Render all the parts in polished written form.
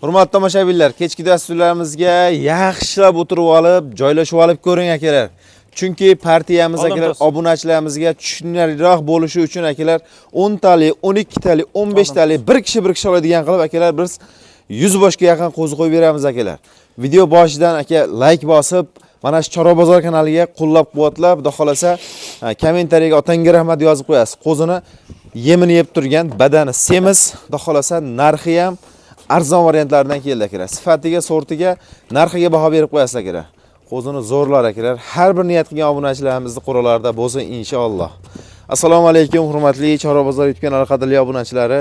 Hurmatli tomoshabinlar, kechki dasturlarimizga yaxshilab o'tirib olib, joylashib olib ko'ring akalar. Chunki partiyamiz akalar obunachilarimizga tushunarliroq bo'lishi uchun akalar 10 talik, 12 talik, 15 talik bir kishi oladigan qilib akalar biz 100 boshga yaqin qo'zi qo'yib beramiz akalar. Video boshidan aka like bosib, mana shu Chorva bozor kanaliga qo'llab-quvvatlab, xudo xolasa kommentariyaga otangga rahmat yozib qo'yasiz. Qo'zini yemini yeb turgan, badani semiz, xudo xolasa narxi ham arzon variantlaridan keldi akalar. Sifatiga, sortiga, narxiga baho berib qo'yasiz akalar. Qo'zini zo'rlar akalar. Har bir niyat qilgan obunachilarimizning qo'ralarida bo'lsin inshaalloh. Assalomu alaykum hurmatli Chorva bozor YouTube kanali qadrli obunachilari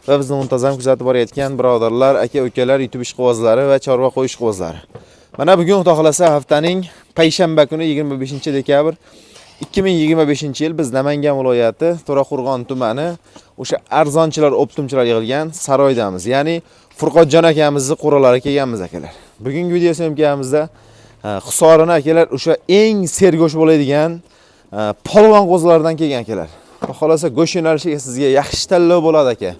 va bizni muntazam kuzatib borayotgan birodarlar, aka-ukalar, YouTube ishqibozlari va chorva qo'yish ishqibozlari. Mana bugun xudo xolasa haftaning payshanba kuni 25-dekabr 2025-yil biz Namangan viloyati To'raqo'rg'on tumani o'sha arzonchilar, optimchilar yig'ilgan saroydamiz. Ya'ni Furqatjon akamizning qo'ralari kelganmiz akalar. Bugungi video syomkamizda Hisorini akalar o'sha eng sergo'sh bo'ladigan polvon qo'zlardan kelgan akalar. Xohlasa go'sht yo'nalishiga sizga yaxshi tanlov bo'ladi aka.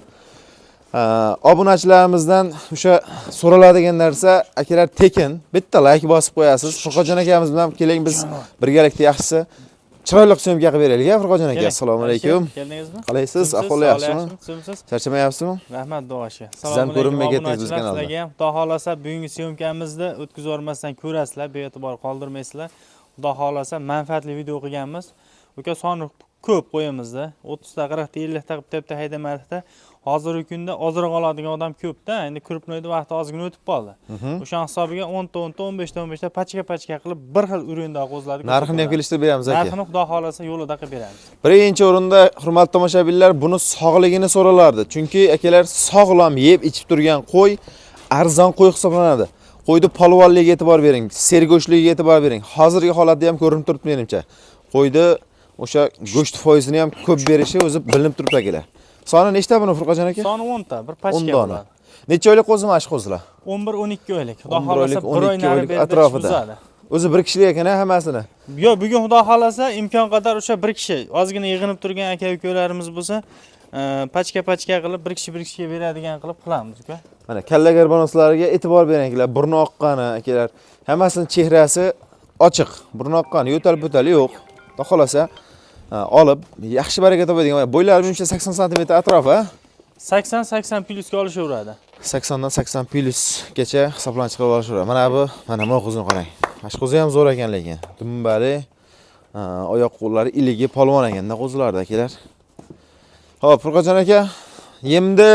Obunachilarimizdan o'sha so'raladigan narsa akalar tekin. Bitta like bosib qo'yasiz. Furqatjon akamiz bilan keling biz birgalikda yaxshisi chiroyli syomka qilib beraylik. Furqatjon aka, assalomu alaykum. Keldingizmi? Qalaysiz? Ahvol yaxshimi? Charchamayapsizmi? Rahmat, duoshi. Siz ham ko'rinmay ketdingiz biz kanalda. Sizlarga ham xudo xolasa bugungi syomkamizni o'tkazib yormasdan ko'rasizlar, be'e'tibor qoldirmaysizlar. Xudo xolasa manfaatli video qilganmiz. Uka soni ko'p qo'yamizda. 30 ta, 40 ta, 50 ta qilib tepda haydamadikda. Hozirgi kunda ozroq oladigan odam ko'p-da. Endi krupnoyda vaqti ozgina o'tib qoldi. O'sha hisobiga 10 ta, 15 ta pachka qilib bir xil o'rinda qo'zlarni narxini ham kelishtirib beramiz aka. Narxini xudo xolasa yo'lida qilib beramiz. Birinchi o'rinda hurmatli tomoshabinlar buni sog'ligini so'ralardi. Chunki akalar sog'lom yeb ichib turgan qo'y arzon qo'y hisoblanadi. Qo'yni polvonligiga e'tibor bering, sergo'shligiga e'tibor bering. Hozirgi holatda ham ko'rinib turibdi menimcha. Qo'yni o'sha go'sht foizini ham ko'p berishi o'zi bilinib turibdi akalar. Soni nechta buni Furqatjon aka? Soni 10 ta, bir pachka bo'ladi. Necha oylik qo'zi mana shu qo'zilar? 11-12 oylik. Xudo xolasa 1 oy nari berib atrofida. O'zi bir kishilik ekan hammasini. Yo'q, bugun xudo xolasa imkon qadar o'sha bir kishi ozgina yig'inib turgan aka-ukalarimiz bo'lsa, pachka qilib bir kishiga beradigan qilib qilamiz, uka. Mana kalla garbonoslariga e'tibor beringlar. Burni oqqani akalar. Hammasining chehrasi ochiq. Burni oqqani, yo'tal-po'tali yo'q. Xudo xolasa olib yaxshi baraka topadigan. Bo'ylari menimcha 80 sm atrofi, 80 plyusga olishaveradi. 80 dan 80 plyusgacha hisoblanib chiqarib olishaveradi. Mana bu, mana bu qo'zini qarang. Mashq qo'zi ham zo'r ekan lekin. Dumbali, oyoq qo'llari iligi polvon ekanda qo'zilarda akalar. Xo'p, Furqatjon aka, yemni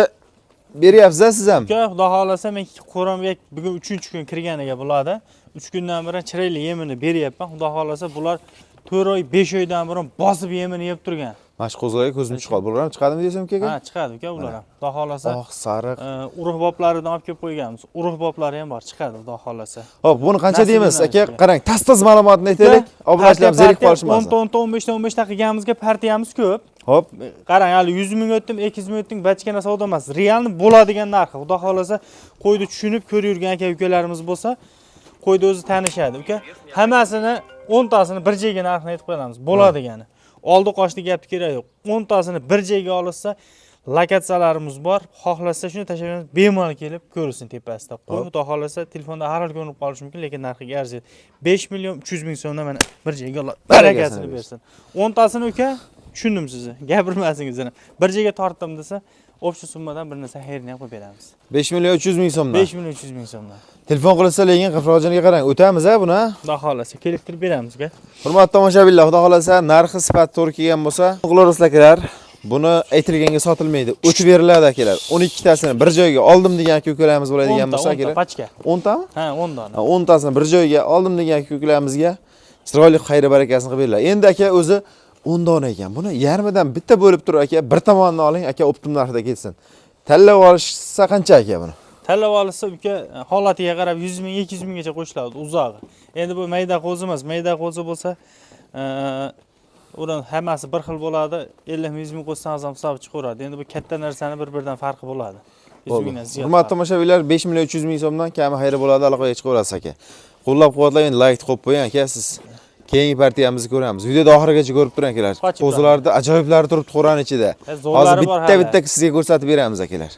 beryapsiz siz ham? Xudo xolasa men qo'ramga bugun 3-kun kirganiga bo'ladi. 3 kundan beri chiroyli yemini beryapman. Xudo xolasa bular 4 oy, 5 oydan burun bosib yemini yeb turgan. Mashq qo'zlarga ko'zim chiqadi. Bular ham chiqadimi desam aka? Ha, chiqadi uka ular ham. Xudo xolasa. Oq, sariq. Urug' boblaridan olib kelib qo'yganmiz. Urug' boblari ham bor, chiqadi xudo xolasa. Xo'p, buni qancha deymiz aka? Qarang, tez ma'lumotni aytaylik. Obunachilar zerikib qolishmasin. 10 ta, 15 ta qilganimizga partiyamiz ko'p. Xo'p. Qarang, hali 100 ming o'tdim, 200 ming o'tdim, bachkana savdo emas. Realni bo'ladigan narxi. Xudo xolasa qo'yni tushunib ko'rib yurgan aka-ukalarimiz bo'lsa, qo'yni o'zi tanishadi, uka. Hammasini 10 tasini bir joyga narxini aytib qo'yamiz. Bo'ladigani. Oldi qochdi gapni kerak yo'q. 10 tasini bir joyga olsa, lokatsiyalarimiz bor. Xohlasa shuni tashlaymiz, bemalol kelib ko'rsin tepasida. Qo'y xudo xolasa telefonda har xil ko'rinib qolishi mumkin, lekin narxiga arziydi. 5 million 300 ming so'mdan mana bir joyga barakasini bersin. 10 tasini uka, tushundim sizni. Gapirmasingiz yana. Bir joyga tortdim desa, o'sha summadan bir narsa xayrni ham qo'yib beramiz. 5 million 300 ming so'mdan. 5 million 300 ming so'mdan. Telefon qilsa lekin Furqatjonga qarang, o'tamiz-a buni? Xudo xolasa keltirib beramiz-ga. Hurmatli tomoshabinlar, xudo xolasa narxi sifat to'g'ri kelgan bo'lsa, o'g'lorlar akalar, buni aytilganga sotilmaydi. O'tib beriladi akalar. 12 tasini bir joyga oldim degan aka-ukalarimiz bo'ladigan bo'lsa akalar. 10 ta pachka. 10 tami? Ha, 10 dona. 10 tasini bir joyga oldim degan aka-ukalarimizga chiroyli xayri barakasini qilib beringlar. Endi aka o'zi 10 dona ekan. Buni yarmidan bitta bo'lib turib aka, bir tomonni oling, aka optim narxida ketsin. Tanlab olishsa qancha aka buni? Tanlab olsa uka holatiga qarab 100 ming, 200 minggacha qo'shiladi uzog'i. Endi bu mayda qo'zi emas, mayda qo'zi bo'lsa, ular hammasi bir xil bo'ladi. 50 ming, 100 ming qo'shsan ham hisob chiqaveradi. Endi bu katta narsani bir-biridan farqi bo'ladi. 100 mingdan ziyod. Hurmatli tomoshabinlar, 5 million 300 ming so'mdan kami xayri bo'ladi, aloqaga chiqaverasiz aka. Qo'llab-quvvatlang, like qo'yib qo'ying aka siz. Keyingi partiyamizni ko'ramiz. Videoda oxirigacha ko'rib turing akalar. Qo'zilarda ajoyiblari turibdi Qur'on ichida. Hozir bitta-bitta sizga ko'rsatib beramiz akalar.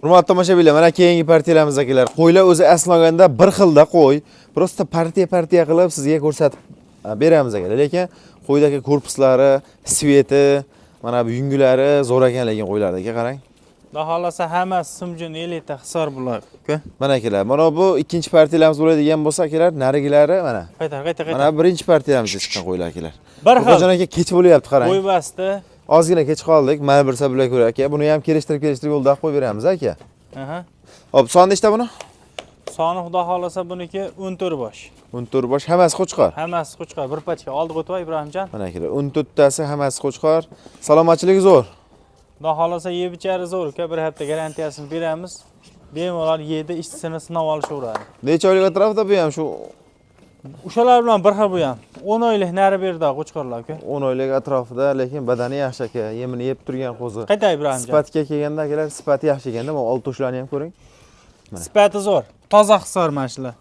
Hurmatli tomoshabinlar, mana keyingi partiyalarimizdaglar. Qo'ylar o'zi asl olganda bir xilda qo'y. Prosta partiya qilib sizga ko'rsatib beramiz akalar. Lekin qo'ydagi korpuslari, sveti, mana bu yungulari zo'r ekan lekin qo'ylardagi qarang. Xudo xolasa hammasi simjon elita hisor bo'ladi, uka. Mana akalar, mana bu ikkinchi partiyalarimiz bo'ladigan bo'lsa akalar, narigilari mana. Qayta. Mana birinchi partiyalarimiz chiqqan qo'ylar akalar. Bir xil. Qo'yjon aka kech bo'lyapti qarang. Qo'y basti. Ozgina kech qoldik. Mana bir sablar ko'ra aka. Buni ham kelishtirib yo'lda qo'yib beramiz aka. Aha. Hop, soni nechta buni? Soni xudo xolasa buniki 14 bosh. 14 bosh, hammasi qo'chqor. Hammasi qo'chqor, bir pachka. Oldiga o'tib Ibrohimjon. Mana akalar, 14 tasi hammasi qo'chqor. Salomatchiligi zo'r. Xudo xolasa yeb ichari zo'r, uka. Bir hafta garantiyasini beramiz. Bemalol yedi, ishchisini sinab olishaveradi. Necha oylik atrofida bu ham shu O'shalar bilan bir xil bu ham. 10 oylik nari berdi qo'chqorlar, uka. 10 oylik atrofida, lekin badani yaxshi aka. Yemini yeb turgan qo'zi. Qayta Ibrohimjon. Sifatga kelganda akalar, sifati yaxshi ekanda, mana old to'shlarni ham ko'ring. Sifati zo'r. Toza hisor mana shular.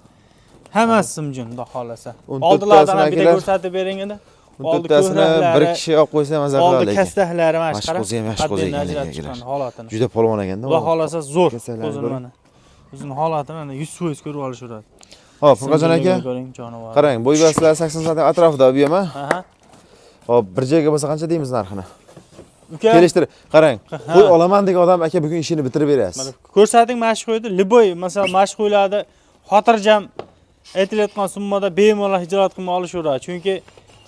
Hammasi simjon, xudo xolasa. 14 Oldilardan tasini bitta ko'rsatib bering endi. 14 tasini bir kishi olib qo'ysa maza qiladi Oldi lekin. kastahlari mana shu Mashq qo'zi ham yaxshi qo'zi ekan chiqqan holatini. Juda polvon ekanda. Xudo xolasa zo'r Kasallar o'zini ko'ring. mana. O'zini holatini mana 100% ko'rib olishaveradi. Hop, Furqajon aka, Ko'ring jonivor. qarang, bo'y baslar 80 sm atrofida bu ham. Aha. Hop, bir joyga bo'lsa qancha deymiz narxini? Uka, Kelishtirib, qarang. Qo'y olaman degan odam aka bugun ishini bitirib berasiz. mana ko'rsating mana shu qo'ydi. Liboy, masalan, mana shu qo'ylarda xotirjam aytilayotgan summada bemalol hijolat qilib olishaveradi. Chunki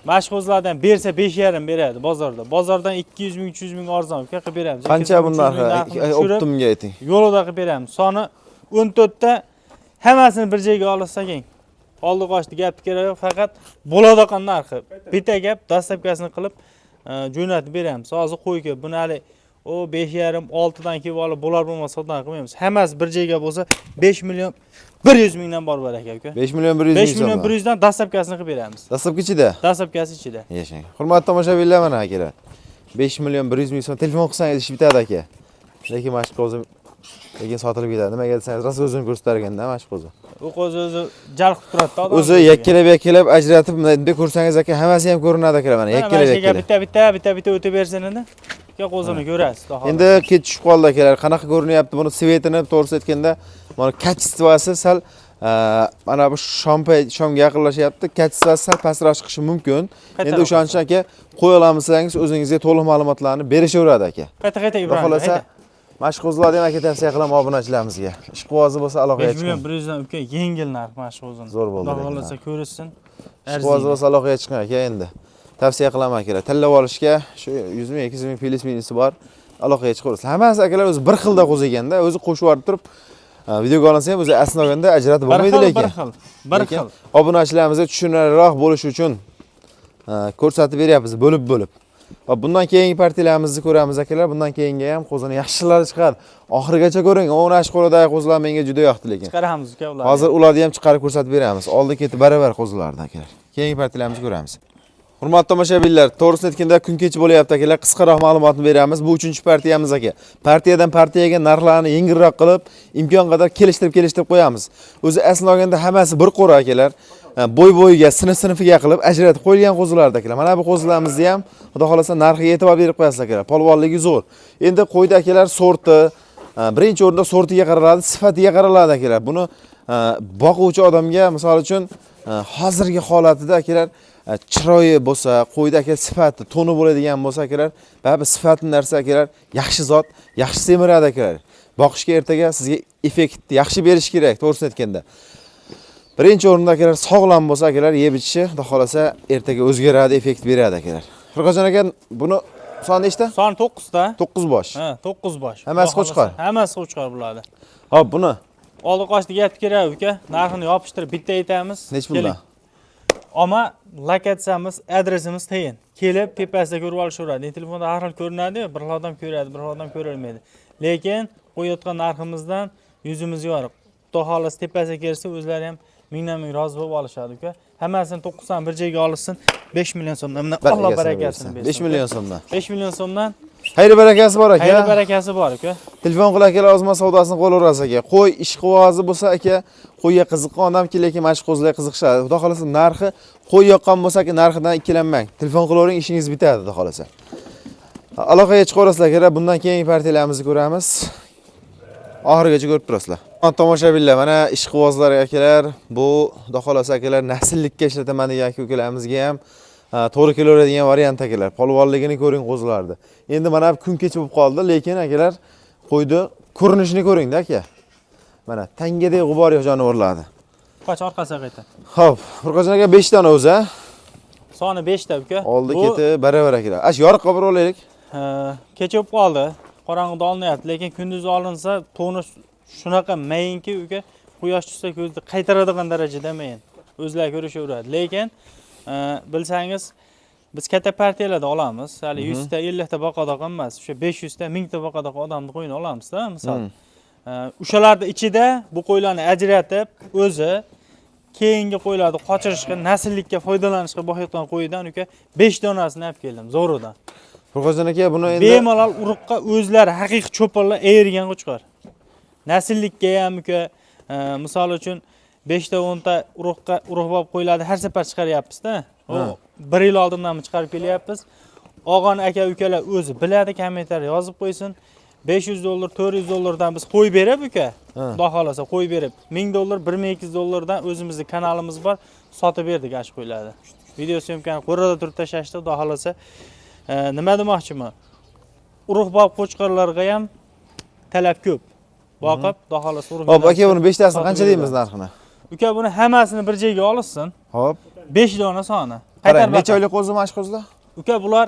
mana shu qo'zlardan bersa 5,5 beradi bozorda. Bozordan 200 ming, 300 ming arzon qilib beramiz. Qancha bu narxi? Optimga ayting. Yo'lida qilib beramiz. Soni 14 ta hammasini bir joyga olsak eng. Oldi qochdi gap kerak yo'q, faqat bo'ladigan narxi. Bitta gap dastlabkasini qilib jo'natib beramiz. Hozir qo'yga buni hali o 5,5 6 dan kelib olib bo'lar bo'lmas sotdan qilmaymiz. Hammasi bir joyga bo'lsa 5 million 100 mingdan bor bor aka. 5 million 100 ming. 5 million 100 dan dastlabkasini qilib beramiz. Dastlabki ichida. Dastlabkasi ichida. Yashang. Hurmatli tomoshabinlar, mana akalar. 5 million 100 ming so'm telefon qilsangiz ish bitadi aka. Lekin mashq qo'zi lekin sotilib ketadi. Nimaga desangiz, rosa o'zini ko'rsatganda mashq qo'zi. U qo'zi o'zi jalb qilib turadi odam. O'zi yakkalab ajratib bunday ko'rsangiz aka, hammasi ham ko'rinadi aka mana. Bitta o'tib bersin endi. Qo'zini ko'rasiz. Endi kech tushib qoldi akalar. Qanaqa ko'rinyapti buni svetini to'g'risi aytganda, mana kачествоsi sal mana bu shomga yaqinlashyapti. Kачествоsi sal pastroq chiqishi mumkin. Endi o'shaning uchun aka, qo'y olamiz desangiz o'zingizga to'liq ma'lumotlarni berishaveradi aka. Qayta Ibrohim. Xohlasa mashqozlarni ham aka tavsiya qilaman obunachilarimizga. Ishqibozi bo'lsa aloqaga 5 million 100 dan uka yengil narx mashqozini. Zo'r bo'ldi. Xohlasa ko'rishsin. Ishqibozi bo'lsa aloqaga chiqing aka endi. Tavsiya qilaman akalar. Tanlab olishga shu 100 ming, 200 ming plyus minusi bor. Aloqaga chiqaverasiz. Hammasi akalar o'zi bir xilda qo'z ekanda, o'zi qo'shib yuborib turib videoga olinsa ham o'zi asl olganda ajratib bo'lmaydi lekin. Bir xil. Obunachilarimizga tushunarliroq bo'lishi uchun ko'rsatib beryapmiz bo'lib. Va bundan keyingi partiyalarimizni ko'ramiz akalar. Bundan keyingi ham qo'zini yaxshilari chiqadi. Oxirigacha ko'ring. O'nash qo'lidagi qo'zlar menga juda yoqdi lekin. Chiqaramiz uka ularni. Hozir ularni ham chiqarib ko'rsatib beramiz. Oldi ketib baravar qo'zlardan akalar. Keyingi partiyalarimizni ko'ramiz. Hurmatli tomoshabinlar, to'g'risini aytganda kun kechi bo'lyapti akalar. Qisqaroq ma'lumotni beramiz. Bu 3-partiyamiz aka. Partiyadan partiyaga narxlarni yengilroq qilib, imkon qadar kelishtirib qo'yamiz. O'zi asl olganda hammasi bir qo'ra akalar. Bo'y-bo'yiga, sinfiga qilib ajratib qo'yilgan qo'zilar akalar. Mana bu qo'zilarimizni ham xudo xolasa narxiga e'tibor berib qo'yasiz akalar. Polvonligi zo'r. Endi qo'yda akalar sorti, birinchi o'rinda sortiga qaraladi, sifatiga qaraladi akalar. Buni boquvchi odamga, misol uchun, hozirgi holatida akalar chiroyi bo'lsa, qo'yda aka sifati, toni bo'ladigan bo'lsa akalar, baribir sifatli narsa akalar, yaxshi zot, yaxshi semiradi akalar. Boqishga ertaga sizga effekt yaxshi berish kerak, to'g'risini aytganda. Birinchi o'rinda akalar sog'lom bo'lsa akalar, yeb ichishi, xudo xolasa ertaga o'zgaradi, effekt beradi akalar. Furqajon aka, buni soni nechta? Soni 9 ta. 9 bosh. Ha, 9 bosh. Hammasi qo'chqor. Hammasi qo'chqor bo'ladi. Hop, buni oldi qochdi gap kerak uka. Narxini yopishtirib bitta aytamiz. nech puldan? Ammo lokatsiyamiz, adresimiz tayin. Kelib tepasida ko'rib olishaveradi. Telefonda har xil ko'rinadi, bir xil odam ko'radi, bir xil odam ko'rolmaydi. Lekin qo'yayotgan narximizdan yuzimiz yorug'. Xudo xolasa tepasiga kelsa o'zlari ham mingdan ming rozi bo'lib olishadi uka. Hammasini 9 dan bir joyga olishsin. 5 million so'mdan. Alloh barakasini bersin. 5 million so'mdan. 5 million so'mdan. Xayr barakasi bor aka. Xayr barakasi bor aka. Telefon qilib akalar ozma savdosini qo'llaverasiz aka. Qo'y ishqibozi bo'lsa aka, qo'yga qiziqqan odamki, lekin mashq qo'zlar qiziqishadi. Xudo xolasa narxi qo'y yoqqan bo'lsa aka, narxidan ikkilanmang. Telefon qilavering, ishingiz bitadi, xudo xolasa. Aloqaga chiqaverasizlar akalar. Bundan keyingi partiyalarimizni ko'ramiz. Oxirigacha ko'rib turasizlar. Tomoshabinlar, mana ishqibozlar akalar, bu xudo xolasa akalar nasllikka ishlataman degan aka-ukalarimizga ham to'g'ri kelaveradigan variant akalar. Polvonligini ko'ring qo'zlardi. Endi mana kun kecha bo'lib qoldi, lekin akalar qo'ydi ko'rinishini ko'ring-da aka. Mana tangadek g'ubor yo'q jonivorlardi. Qoch orqasiga qayta. Xo'p, Furqojon aka 5 dona o'zi. Soni 5 ta uka. Oldi keti baravar akalar. Ash yorqqa bir olaylik. Kecha bo'lib qoldi. Qorong'ida olinyapti, lekin kunduz olinsa to'ni shunaqa mayinki uka, quyosh tushsa ko'zni qaytaradigan darajada mayin. O'zlari ko'rishaveradi. Lekin bilsangiz biz katta partiyalarda olamiz. Hali 100 ta, 50 ta boqadoq emas, o'sha 500 ta, 1000 ta boqadoq odamni qo'yini olamiz-da, misol. O'shalarda ichida bu qo'ylarni ajratib, o'zi keyingi qo'ylarni qochirishga, nasllikka foydalanishga boqayotgan qo'ydan uka 5 donasini olib keldim, zo'ridan. Furqojon aka buni endi bemalol urug'qa o'zlari haqiqiy cho'ponlar ayirgan qo'chqor. Nasllikka ham uka, misol uchun 5 ta 10 ta urug' bo'lib qo'ylarni har safar chiqaryapmiz-da. O 1 yil oldindan chiqarib kelyapmiz. Og'on aka ukalar o'zi biladi, kommentariy yozib qo'ysin. $500, $400 biz qo'y berib uka, xudo xolasa qo'y berib, $1000, $1200 o'zimizning kanalimiz bor, sotib berdik ash qo'ylarni. Video syomkani qo'rada turib tashlashdi, xudo xolasa. Nima demoqchiman? Urug' bob qo'chqorlarga ham talab ko'p. Boqib, xudo xolasa urug'. Hop, aka buni 5 tasini qancha deymiz narxini? Uka buni hammasini bir joyga olsin. Hop. 5 dona soni. Qarang, necha oylik qo'zi mash qo'zlar? Uka bular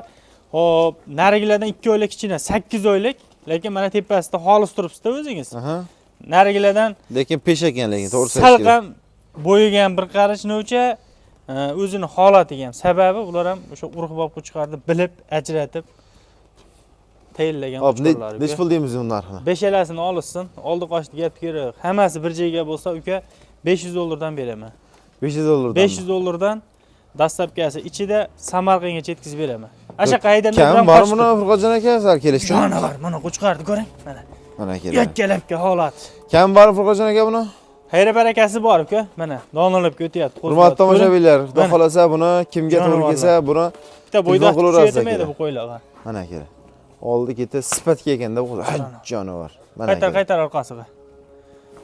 hop, narigilardan 2 oylik ichida 8 oylik, lekin mana tepasida xolis turibsiz-da o'zingiz. Narigilardan lekin pesh ekan, lekin to'g'ri aytishgan. Salqam bo'yigan bir qarashnovcha o'zini holatiga ham sababi ular ham o'sha urug' bob qo'chqarni bilib, ajratib tayinlagan qo'chqarlar. Nech pul deymiz bu narxini? 5alasini olsin, oldi qochdi gap kerak. Hammasi bir joyga bo'lsa uka $500 dan beraman. $500. $500 dastlabkasi ichida Samarqandga yetkazib beraman. Asha qaydan kam bor buni Furqojon aka sal kelishdi. Jonivar, mana qo'chqarni ko'ring. Mana. Mana kelar. Yakkalabga holat. Kam bor Furqojon aka buni? Xayri barakasi bor uka. Mana donalabga o'tyapti. Hurmatli tomoshabinlar, xudo xolasa buni kimga to'g'ri kelsa, buni bitta bo'yda tushayotmaydi bu qo'ylarga. Mana kelar. Oldi keti sifatga ekanda bu jonivar. Mana qaytar orqasiga.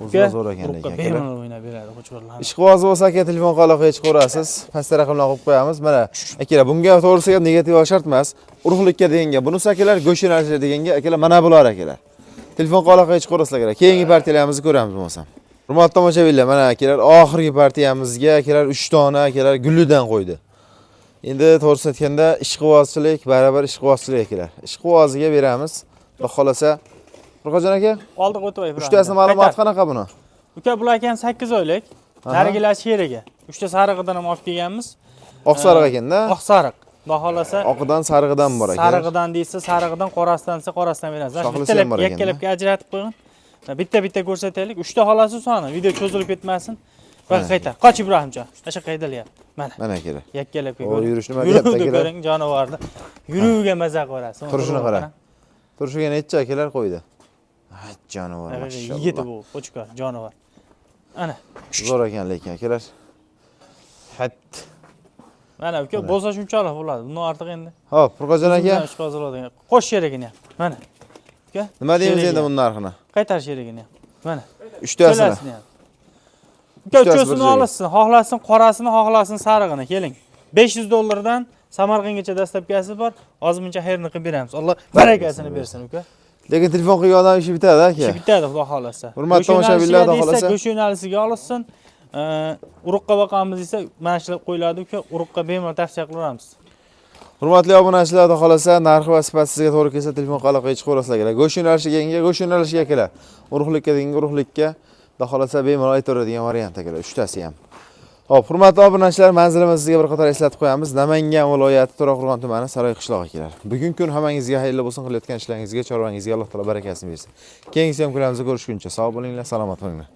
O'zi zo'r ekan lekin. Bemalol o'ynab beradi qo'chqorlar. Ishqiboz bo'lsa aka telefon aloqaga chiqib ko'rasiz. Pastda raqamlar qo'yib qo'yamiz. Mana akalar bunga to'g'risi ham negativ shart emas. Urug'likka deganga, bunisi akalar go'shin alish deganga akalar mana bular akalar. Telefon aloqaga chiqib ko'rasizlar akalar. Keyingi partiyalarimizni ko'ramiz bo'lsam. Hurmatli tomoshabinlar, mana akalar oxirgi partiyamizga akalar 3 dona akalar gullidan qo'ydi. Endi to'g'risi aytganda ishqibozchilik, barabar ishqibozchilik akalar. Ishqiboziga beramiz. Xudo xolasa Furqojon aka, oldiga o'tib o'yib. 3 tasini ma'lumot qanaqa buni? Uka bular ekan 8 oylik. Narigilar sheriga. 3 ta sariqdan ham olib kelganmiz. Oq sariq ekanda? Oq sariq. Xudo xolasa oqidan sarig'idan bor ekan. Sarig'idan deysa, sarig'idan, qorasidan desa, qorasidan beramiz. Bittalab yakkalabga ajratib qo'ying. Bitta ko'rsataylik. 3 ta xolasi soni, video cho'zilib ketmasin. Va qaytar. Qoch Ibrohimjon. Asha qaydalyapti. Mana. Mana kelar. Yakkalabga ko'ring. Yurishni deyapti akalar. Ko'ring, jonivorni. Yuruviga maza ko'rasiz. Turishini qarang. Turishiga necha akalar qo'ydi? Ha, jonivor, mashallah. Yigiti bu, qo'chqor, jonivor. Ana. Zo'r ekan lekin akalar. Hat. Mana uka bo'lsa shunchalik bo'ladi. Bundan ortiq endi. Hop, Furqojon aka. Qo'sh sherigini ham. Mana. Uka. Nima deymiz endi bunning narxini? Qaytar sherigini ham. Mana. 3 tasini. Uka cho'sini olsin, xohlasin qorasini, xohlasin sarig'ini, keling. $500 dan Samarqandgacha dastlabkasi bor. Ozmuncha xayrni qilib beramiz. Alloh barakasini bersin uka. Lekin telefon qilgan odam ishi bitadi aka. Ishi bitadi, xudo xolasa. Hurmatli tomoshabinlar, xudo xolasa. Go'shinalisiga olsin. Urug'qa boqamiz desa, mana shu qo'yiladi uka, urug'qa bemalol tavsiya qilamiz. Hurmatli obunachilar, xudo xolasa, narxi va sifati sizga to'g'ri kelsa, telefon aloqaga chiqib ko'rasizlar akalar. Go'shinalishiga akalar. Urug'likka degan urug'likka, xudo xolasa bemalol aytaveradigan variant akalar, 3 tasi ham. Hop, hurmatli obunachilar, manzilimizni sizga bir qator eslatib qo'yamiz. Namangan viloyati To'raqo'rg'on tumani Saroy qishlog'i akalar. Bugungi kun hammangizga xayrli bo'lsin, qilayotgan ishlaringizga, chorvangizga Alloh taolo barakasini bersin. Keyingi videomizda ko'rishguncha sog' bo'linglar, salomat bo'linglar.